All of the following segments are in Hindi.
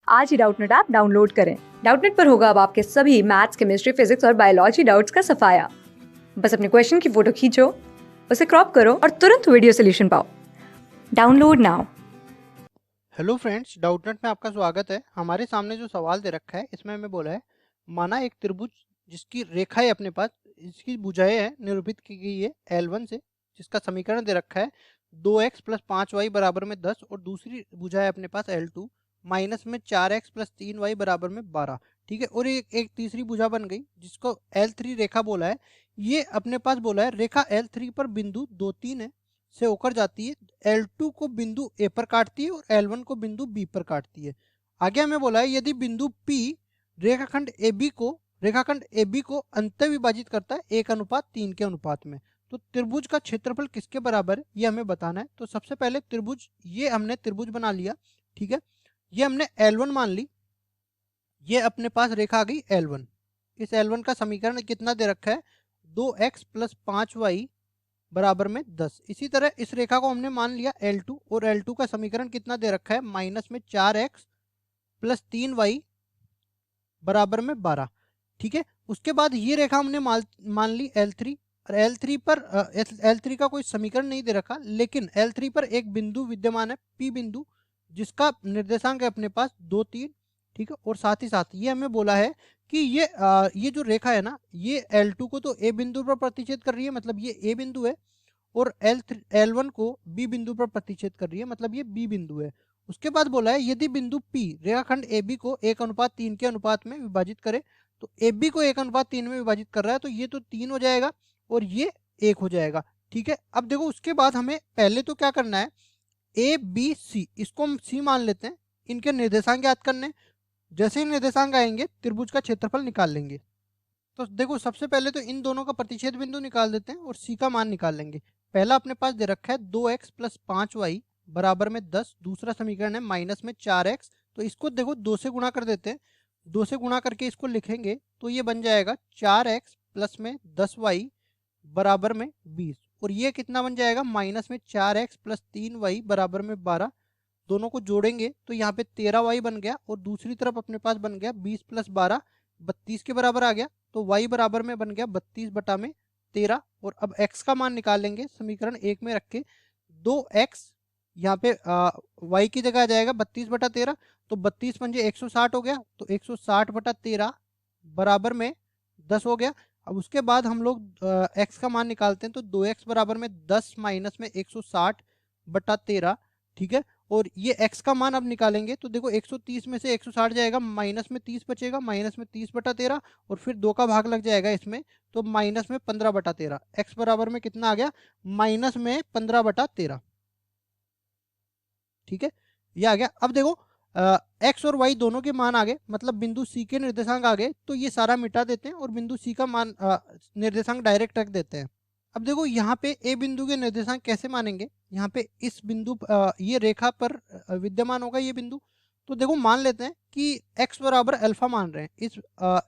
आज ही डाउटनेट ऐप डाउनलोड करें। डाउटनेट पर होगा अब आपके सभी मैथ्स, केमिस्ट्री, फिजिक्स और बायोलॉजी डाउट्स का सफाया। बस अपने क्वेश्चन की फोटो खींचो, उसे क्रॉप करो और तुरंत वीडियो सोल्यूशन पाओ। Download now. Hello friends, Doubtnut में आपका स्वागत है। हमारे सामने जो सवाल दे रखा है इसमें हमें बोला है, माना एक त्रिभुज जिसकी रेखाएं अपने पास, इसकी भुजाएं हैं निरूपित की गई है L1 से, जिसका समीकरण दे रखा है 2x + 5y = 10, और दूसरी भुजा है अपने पास L2 माइनस में 4x + 3y = 12। ठीक है, और एक तीसरी भुजा बन गई जिसको L3 रेखा बोला है। ये अपने पास बोला है रेखा L3 पर बिंदु 2, 3 है से होकर जाती है, L2 को बिंदु A पर काटती है और L1 को बिंदु B पर काटती है। आगे हमें बोला है यदि बिंदु P रेखाखंड AB को अंतः विभाजित करता है 1:3 के अनुपात में, तो त्रिभुज का क्षेत्रफल किसके बराबर है ये हमें बताना है। तो सबसे पहले त्रिभुज, ये हमने त्रिभुज बना लिया। ठीक है, ये हमने L1 मान ली, ये अपने पास रेखा आ गई L1। इस L1 का समीकरण कितना दे रखा है 2x + 5y = 10। इसी तरह इस रेखा को हमने मान लिया L2, और L2 का समीकरण कितना दे रखा है माइनस में 4x + 3y = 12। ठीक है, उसके बाद ये रेखा हमने मान ली L3, और L3 पर L3 का कोई समीकरण नहीं दे रखा, लेकिन L3 पर एक बिंदु विद्यमान है P बिंदु, जिसका निर्देशांक है अपने पास 2, 3। ठीक है, और साथ ही साथ ये हमें बोला है कि ये जो रेखा है ना, ये L2 को तो A बिंदु पर प्रतिच्छेद कर रही है, मतलब ये A बिंदु है, और L1 को B बिंदु पर प्रतिच्छेद कर रही है, मतलब ये B बिंदु है। उसके बाद बोला है यदि बिंदु P रेखाखंड AB को 1:3 के अनुपात में विभाजित करे, तो AB को 1:3 में विभाजित कर रहा है, तो ये तो 3 हो जाएगा और ये 1 हो जाएगा। ठीक है, अब देखो उसके बाद हमें पहले तो क्या करना है, ABC, इसको हम C मान लेते हैं, इनके निर्देशांक याद करने। जैसे ही निर्देशांक आएंगे त्रिभुज का क्षेत्रफल निकाल लेंगे। तो देखो सबसे पहले तो इन दोनों का प्रतिच्छेद बिंदु निकाल देते हैं और C का मान निकाल लेंगे। पहला अपने पास दे रखा है 2x + 5y = 10। दूसरा समीकरण है माइनस में 4x, तो इसको देखो 2 से गुणा कर देते हैं। 2 से गुणा करके इसको लिखेंगे तो ये बन जाएगा 4x + में 10y = 20, और ये कितना बन जाएगा माइनस में 4x + 3y = 12। दोनों को जोड़ेंगे तो यहाँ पे 13y बन गया, और दूसरी तरफ अपने पास बन गया 20 + 12 32 के बराबर आ गया, तो y बराबर में बन गया 32/13। और अब x का मान निकालेंगे समीकरण 1 में रख के। 2x यहाँ पे y की जगह आ जाएगा 32/13, तो 32 पंजे 160 हो गया, तो 160/13 बराबर में 10 हो गया। अब उसके बाद हम लोग x का मान निकालते हैं, तो 2x बराबर में 10 माइनस में 160/13। ठीक है, और ये x का मान अब निकालेंगे तो देखो 130 में से 160 जाएगा, माइनस में 30 बचेगा, माइनस में 30/13, और फिर 2 का भाग लग जाएगा इसमें, तो माइनस में 15/13। x बराबर में कितना आ गया माइनस में 15/13। ठीक है, ये आ गया। अब देखो x और y दोनों के मान आ गए, मतलब बिंदु C के निर्देशांक आ गए, तो ये सारा मिटा देते हैं और बिंदु C का मान निर्देशांक डायरेक्ट रख देते हैं। अब देखो यहाँ पे A बिंदु के निर्देशांक कैसे मानेंगे, यहाँ पे इस बिंदु ये रेखा पर विद्यमान होगा ये बिंदु। तो देखो मान लेते हैं कि x बराबर अल्फा मान रहे हैं, इस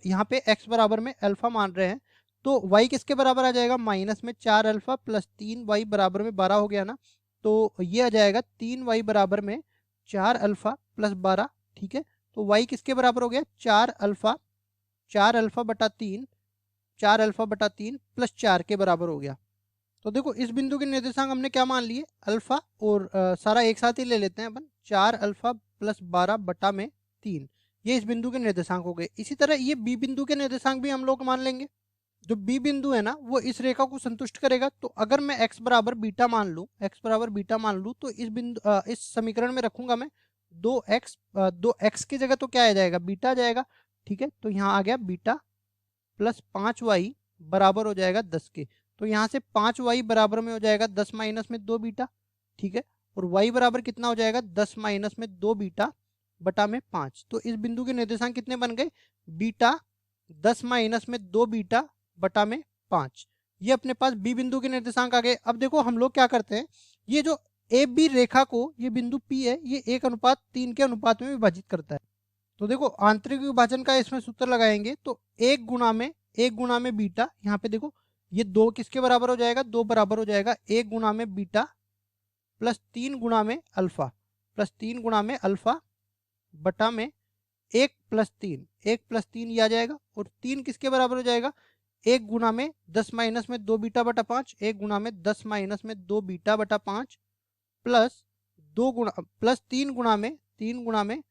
यहाँ पे x बराबर में अल्फा मान रहे हैं, तो y किसके बराबर आ जाएगा माइनस में 4 अल्फा + 3y = 12 हो गया ना, तो ये आ जाएगा 3y = 4 अल्फा + 12। ठीक है, तो y किसके बराबर हो गया 4 अल्फा 4 अल्फा/3 4 अल्फा/3 + 4 के बराबर हो गया। तो देखो इस बिंदु के निर्देशांक हमने क्या मान लिए अल्फा, और सारा एक साथ ही ले लेते हैं अपन, 4 अल्फा + 12/3, ये इस बिंदु के निर्देशांक हो गए। इसी तरह ये बी बिंदु के निर्देशांक भी हम लोग मान लेंगे। जो बी बिंदु है ना वो इस रेखा को संतुष्ट करेगा, तो अगर मैं x बराबर बीटा मान लूँ तो इस इस समीकरण में रखूंगा मैं 2x की जगह तो क्या आ जाएगा बीटा आ जाएगा। ठीक है, तो यहाँ आ गया बीटा + 5y बराबर हो जाएगा 10 के, तो यहाँ से 5y बराबर में हो जाएगा 10 माइनस में 2 बीटा। ठीक है, और y बराबर कितना हो जाएगा 10 माइनस में 2 बीटा बटा में 5। तो इस बिंदु के निर्देशांक कितने बन गए बीटा 10 माइनस में 2 बीटा बटा में 5। ये अपने पास बी बिंदु के निर्देशांक आ गए। अब देखो हम लोग क्या करते हैं, ये जो ए बी रेखा को, ये बिंदु P है, ये 1:3 के अनुपात में विभाजित करता है। तो देखो आंतरिक विभाजन का इसमें सूत्र लगाएंगे, तो 1 गुणा में बीटा, यहाँ पे देखो ये 2 किसके बराबर हो जाएगा 2 बराबर हो जाएगा 1 गुणा में बीटा + 3 गुणा में अल्फा बटा में 1 + 3, 1 + 3 ये आ जाएगा। और 3 किसके बराबर हो जाएगा, 1 गुना में 10 माइनस में 2 बीटा बटा 5, 1 गुना में 10 माइनस में 2 बीटा बटा 5 प्लस 2 गुणा प्लस 3 गुणा में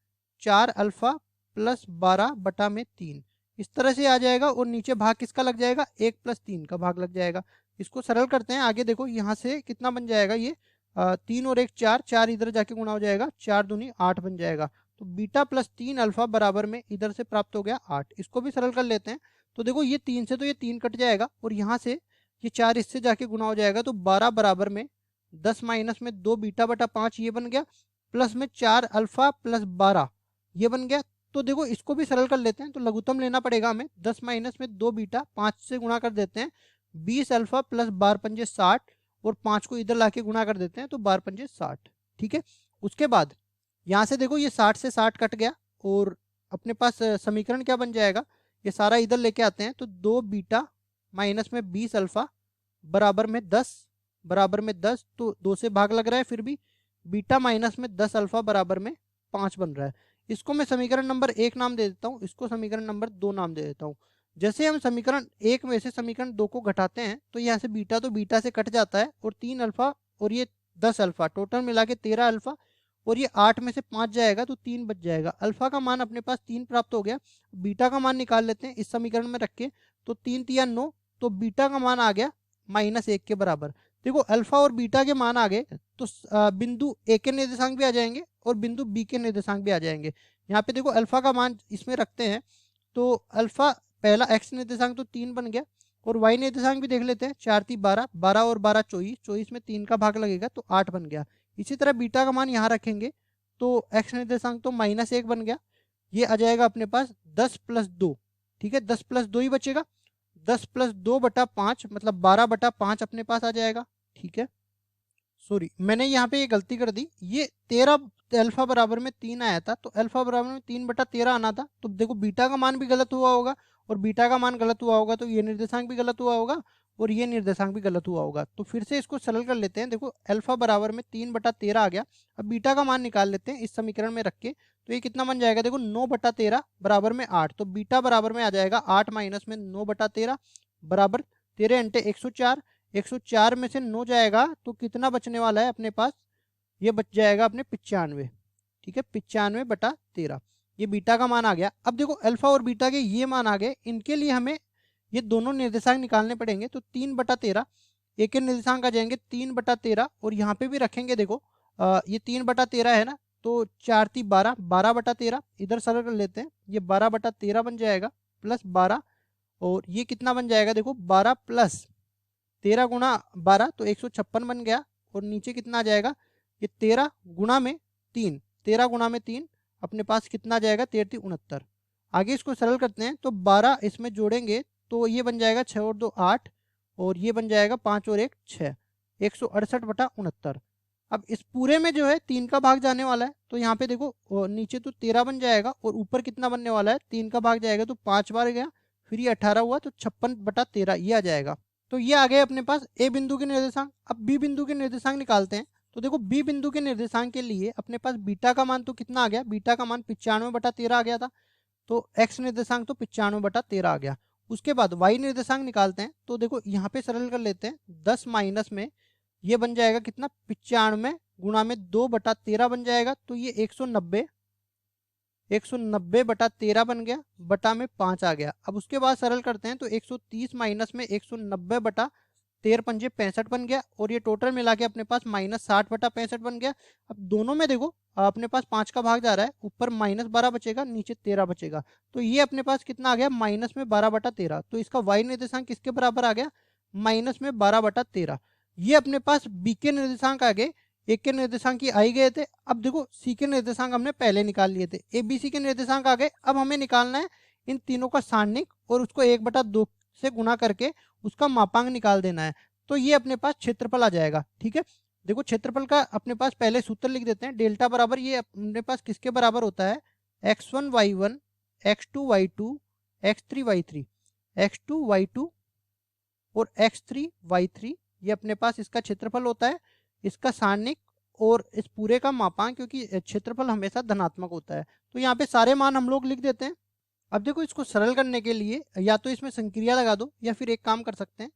4 अल्फा प्लस 12 बटा में 3, इस तरह से आ जाएगा। और नीचे भाग किसका लग जाएगा, 1 + 3 का भाग लग जाएगा। इसको सरल करते हैं, आगे देखो यहाँ से कितना बन जाएगा, ये 3 और 1 4, 4 इधर जाके गुणा हो जाएगा, 4 दूनी 8 बन जाएगा। तो बीटा प्लस 3 अल्फा बराबर में इधर से प्राप्त हो गया 8। इसको भी सरल कर लेते हैं। तो देखो ये 3 से तो ये 3 कट जाएगा और यहाँ से ये 4 इससे जाके गुणा हो जाएगा, तो 12 बराबर में 10 माइनस में 2 बीटा बटा 5 ये बन गया, प्लस में 4 अल्फा प्लस 12 ये बन गया। तो देखो इसको भी सरल कर लेते हैं, तो लघुत्तम लेना पड़ेगा हमें। 10 माइनस में 2 बीटा 5 से गुणा कर देते हैं, 20 अल्फा प्लस 12 पंजे 60 और 5 को इधर लाके गुणा कर देते हैं, तो 12 पंजे 60। ठीक है, उसके बाद यहाँ से देखो ये 60 से 60 कट गया और अपने पास समीकरण क्या बन जाएगा, ये सारा इधर लेके आते हैं, तो 2 बीटा माइनस में 20 अल्फा बराबर में 10 तो 2 से भाग लग रहा है, फिर भी बीटा माइनस में 10 अल्फा बराबर में 5 बन रहा है। इसको मैं समीकरण नंबर 1 नाम दे देता हूँ, इसको समीकरण नंबर 2 नाम दे देता हूँ। जैसे हम समीकरण 1 में से समीकरण 2 को घटाते हैं, तो यहाँ से बीटा तो बीटा से कट जाता है और 3 अल्फा और ये 10 अल्फा टोटल मिला के 13 अल्फा और ये 8 में से 5 जाएगा तो 3 बच जाएगा। अल्फा का मान अपने पास 3 प्राप्त हो गया। बीटा का मान निकाल लेते हैं इस समीकरण में रख के, तो 3 तिया 9, तो बीटा का मान आ गया -1 के बराबर। देखो अल्फा और बीटा के मान आ गए, तो बिंदु ए के निर्देशांक भी आ जाएंगे और बिंदु बी के निर्देशांक भी आ जाएंगे। यहाँ पे देखो अल्फा का मान इसमें रखते हैं, तो अल्फा पहला एक्स निर्देशांक तो 3 बन गया और वाई निर्देशांक भी देख लेते हैं, 4 × 3 12, 12 और 12 24, 24 में 3 का भाग लगेगा तो 8 बन गया। इसी तरह बीटा का मान यहाँ रखेंगे, तो एक्स निर्देशांक तो -1 बन गया, ये आ जाएगा अपने पास 10 + 2। ठीक है, 10 + 2 ही बचेगा, 10 + 2 बटा 5 मतलब 12 बटा 5 अपने पास आ जाएगा। ठीक है, सॉरी मैंने यहाँ पे ये गलती कर दी, ये 13 अल्फा बराबर में 3 आया था, तो अल्फा बराबर में 3 बटा 13 आना था। तो देखो बीटा का मान भी गलत हुआ होगा और बीटा का मान गलत हुआ होगा, तो ये निर्देशांक भी गलत हुआ होगा और ये निर्देशांक भी गलत हुआ होगा। तो फिर से इसको सरल कर लेते हैं। देखो अल्फा बराबर में 3 बटा 13 आ गया। अब बीटा का मान निकाल लेते हैं इस समीकरण में रख के, तो ये कितना बन जाएगा, देखो 9 बटा 13 बराबर में 8, तो बीटा बराबर में आ जाएगा 8 माइनस में 9 बटा 13 बराबर 13 × 104। 104 में से 9 जाएगा तो कितना बचने वाला है अपने पास, ये बच जाएगा अपने 95। ठीक है, 95 बटा 13, ये बीटा का मान आ गया। अब देखो अल्फा और बीटा के ये मान आ गए, इनके लिए हमें ये दोनों निर्देशांक निकालने पड़ेंगे। तो 3 बटा 13 एक के निर्देशांक आ जाएंगे 3 बटा 13 और यहाँ पे भी रखेंगे। देखो ये 3 बटा 13 है ना, तो 4 × 3 12, 12 बटा 13 इधर सरल कर लेते हैं, ये 12 बटा 13 बन जाएगा प्लस 12 और ये कितना बन जाएगा, देखो 12 प्लस 13 गुणा 12 तो 156 बन गया और नीचे कितना आ जाएगा, ये 13 गुणा में 3, 13 गुणा में 3 अपने पास कितना आ जाएगा, 13 × 69। आगे इसको सरल करते हैं, तो 12 इसमें जोड़ेंगे तो ये बन जाएगा 6 और 2 8 और ये बन जाएगा 5 और 1 6, 168 बटा 69। अब इस पूरे में जो है 3 का भाग जाने वाला है, तो यहाँ पे देखो नीचे तो 13 बन जाएगा और ऊपर कितना बनने वाला है, 3 का भाग जाएगा तो 5 बार गया, फिर ये 18 हुआ तो 56 बटा 13 ये आ जाएगा। तो ये आ गए अपने पास ए बिंदु के निर्देशांक। अब बी बिंदु के निर्देशांक निकालते हैं। तो देखो बी बिंदु के निर्देशांक के लिए अपने पास बीटा का मान तो कितना आ गया, बीटा का मान 95 बटा 13 आ गया था, तो एक्स निर्देशांक तो 95 बटा 13 आ गया। उसके बाद वाई निर्देशांक निकालते हैं। तो देखो यहाँ पे सरल कर लेते हैं, 10 माइनस में ये बन जाएगा कितना, 95 गुणा में 2 बटा 13 बन जाएगा, तो ये 190 बटा 13 बन गया, बटा में 5 आ गया। अब उसके बाद सरल करते हैं, तो 130 माइनस में 190 बटा 13 पंजे 65 बन गया और ये टोटल मिला के अपने पास -60 बटा 65 बन गया। अब दोनों में देखो अपने पास 5 का भाग जा रहा है, ऊपर -12 बचेगा, नीचे 13 बचेगा, तो ये अपने पास कितना आ गया, -12 बटा 13। तो इसका वाई निर्देशांक किसके बराबर आ गया, -12 बटा 13। ये अपने पास बी के निर्देशांक आ गए, एक के निर्देशांक ही आई गए थे। अब देखो सी के निर्देशांक हमने पहले निकाल लिए थे, ए बी सी के निर्देशांक आ गए। अब हमें निकालना है इन तीनों का सारणिक और उसको 1/2 से गुणा करके उसका मापांक निकाल देना है। तो ये अपने पास क्षेत्रफल आ जाएगा। ठीक है, देखो क्षेत्रफल का अपने पास पहले सूत्र लिख देते हैं, डेल्टा बराबर ये अपने पास किसके बराबर होता है, x1 y1 x2 y2 x3 y3, x2 y2 और x3 y3 ये अपने पास इसका क्षेत्रफल होता है। इसका सारणिक और इस पूरे का मापांक, क्योंकि क्षेत्रफल हमेशा धनात्मक होता है। तो यहाँ पे सारे मान हम लोग लिख देते हैं। अब देखो इसको सरल करने के लिए या तो इसमें संक्रिया लगा दो, या फिर एक काम कर सकते हैं,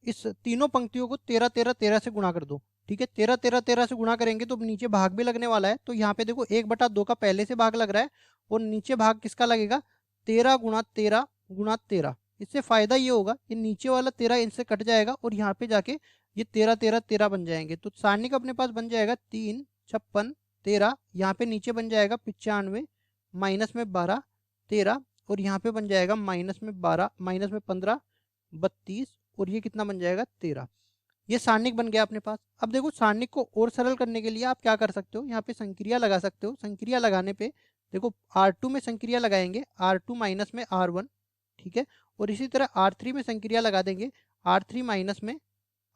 इस तीनों पंक्तियों को 13 13 13 से गुणा कर दो। ठीक है, 13 13 13 से गुणा करेंगे तो नीचे भाग भी लगने वाला है। तो यहाँ पे देखो 1/2 का पहले से भाग लग रहा है, और नीचे भाग किसका लगेगा, 13 गुणा 13 गुणा 13। इससे फायदा ये होगा कि नीचे वाला 13 इनसे कट जाएगा, और यहाँ पे जाके ये 13 13 13 बन जाएंगे। तो सारणिक अपने पास बन जाएगा 3 56 13। यहाँ पे नीचे बन जाएगा 95 माइनस में 12 13, और यहाँ पे बन जाएगा माइनस में 12 माइनस में 15 32, और ये कितना बन जाएगा 13। ये सारणिक बन गया अपने पास। अब देखो सारणिक को और सरल करने के लिए आप क्या कर सकते हो, यहाँ पे संक्रिया लगा सकते हो। संक्रिया लगाने पे देखो R2 में संक्रिया लगाएंगे, R2 माइनस में R1, ठीक है, और इसी तरह R3 में संक्रिया लगा देंगे, R3 माइनस में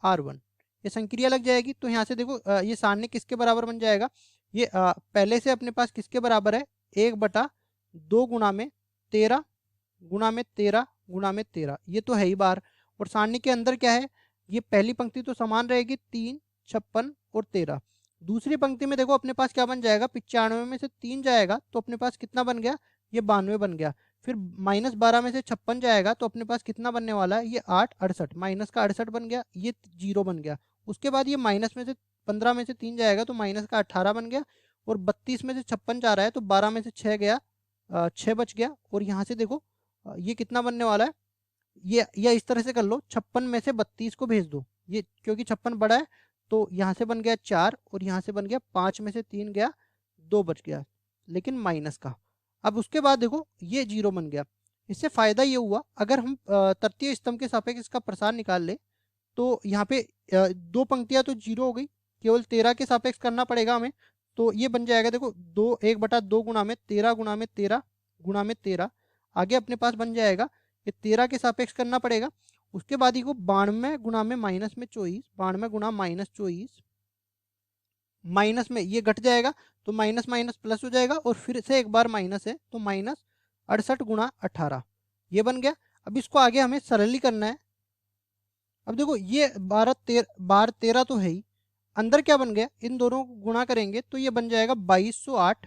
R1। ये संक्रिया लग जाएगी। तो यहाँ से देखो ये सारणिक किसके बराबर बन जाएगा, ये पहले से अपने पास किसके बराबर है, 1/2 गुणा में 13 गुणा में 13 गुणा में 13, ये तो है ही बार। और सारणी के अंदर क्या है, ये पहली पंक्ति तो समान रहेगी 3 56 और 13। दूसरी पंक्ति में देखो अपने पास क्या बन जाएगा, 95 में से 3 जाएगा तो अपने पास कितना बन गया, ये 92 बन गया। फिर -12 में से 56 जाएगा तो अपने पास कितना बनने वाला है, ये 8 68, माइनस का 68 बन गया, ये 0 बन गया। उसके बाद ये माइनस में से 15 में से 3 जाएगा तो माइनस का 18 बन गया, और 32 में से 56 जा रहा है तो 12 में से 6 गया, 6 बच गया। और यहाँ से देखो ये कितना बनने वाला है, ये इस तरह से कर लो, 56 में से 32 को भेज दो, ये क्योंकि 56 बड़ा है तो यहाँ से बन गया 4, और यहाँ से बन गया 5 में से 3 गया, 2 बच गया, लेकिन माइनस का। अब उसके बाद देखो ये 0 बन गया। इससे फायदा ये हुआ, अगर हम तृतीय स्तंभ के सापेक्ष इसका प्रसार निकाल ले तो यहाँ पे 2 पंक्तियां तो 0 हो गई, केवल 13 के सापेक्ष करना पड़ेगा हमें। तो ये बन जाएगा देखो 1/2 गुणा में 13 गुणा में 13 गुणा में 13। आगे अपने पास बन जाएगा ये 13 के सापेक्ष करना पड़ेगा। उसके बाद ही को 92 गुणा में माइनस में 24, 92 गुणा -24, माइनस में ये घट जाएगा तो माइनस माइनस प्लस हो जाएगा, और फिर से एक बार माइनस है तो -68 गुणा 18, ये बन गया। अब इसको आगे हमें सरली करना है। अब देखो ये 12 13 तो है ही, अंदर क्या बन गया, इन दोनों को गुणा करेंगे तो ये बन जाएगा 2208,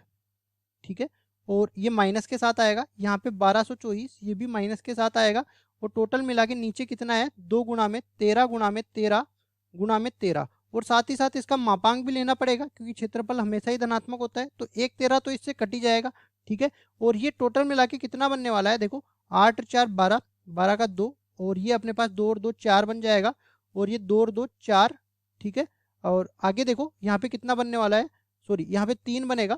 ठीक है, और ये माइनस के साथ आएगा। यहाँ पे 1224 ये भी माइनस के साथ आएगा, और टोटल मिला के नीचे कितना है, 2 गुणा में 13 गुणा में 13 गुणा में 13। और साथ ही साथ इसका मापांक भी लेना पड़ेगा क्योंकि क्षेत्रफल हमेशा ही धनात्मक होता है, तो 1 13 तो इससे कट ही जाएगा, ठीक है। और ये टोटल मिला के कितना बनने वाला है, देखो 8 4 12, 12 का 2, और ये अपने पास 2 और 2 4 बन जाएगा, और ये 2 और 2 4, ठीक है। और आगे देखो यहाँ पे कितना बनने वाला है, सॉरी यहाँ पे 3 बनेगा,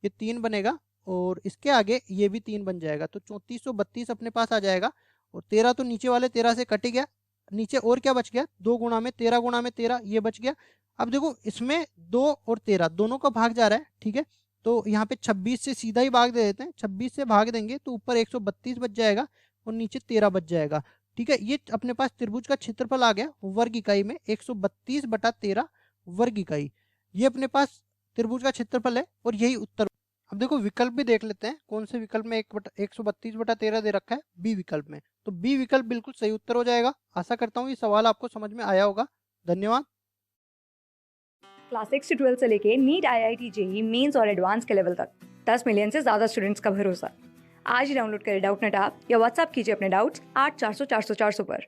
ये 3 बनेगा, और इसके आगे ये भी 3 बन जाएगा, तो 3432 अपने पास आ जाएगा। और 13 तो नीचे वाले 13 से कट गया, नीचे और क्या बच गया, 2 गुणा में 13 गुणा में 13, ये बच गया। अब देखो इसमें 2 और 13 दोनों का भाग जा रहा है, ठीक है, तो यहाँ पे 26 से सीधा ही भाग दे देते हैं। 26 से भाग देंगे तो ऊपर 132 बच जाएगा और नीचे 13 बच जाएगा, ठीक है। ये अपने पास त्रिभुज का क्षेत्रफल आ गया वर्ग इकाई में, 132/13 वर्ग इकाई, ये अपने पास त्रिभुज का क्षेत्रफल है, और यही उत्तर। अब देखो विकल्प भी देख लेते हैं, कौन से विकल्प में 132/13 दे रखा है, बी विकल्प में, तो बी विकल्प बिल्कुल सही उत्तर हो जाएगा। आशा करता हूँ ये सवाल आपको समझ में आया होगा। धन्यवाद। क्लास 6 से 12 से लेके नीट IIT JEE मेंस और एडवांस के लेवल तक 10 मिलियन से ज़्यादा स्टूडेंट्स का भरोसा। आज ही डाउनलोड करें डाउटनेट ऐप या व्हाट्सएप कीजिए अपने डाउट्स 8400 400 400 पर।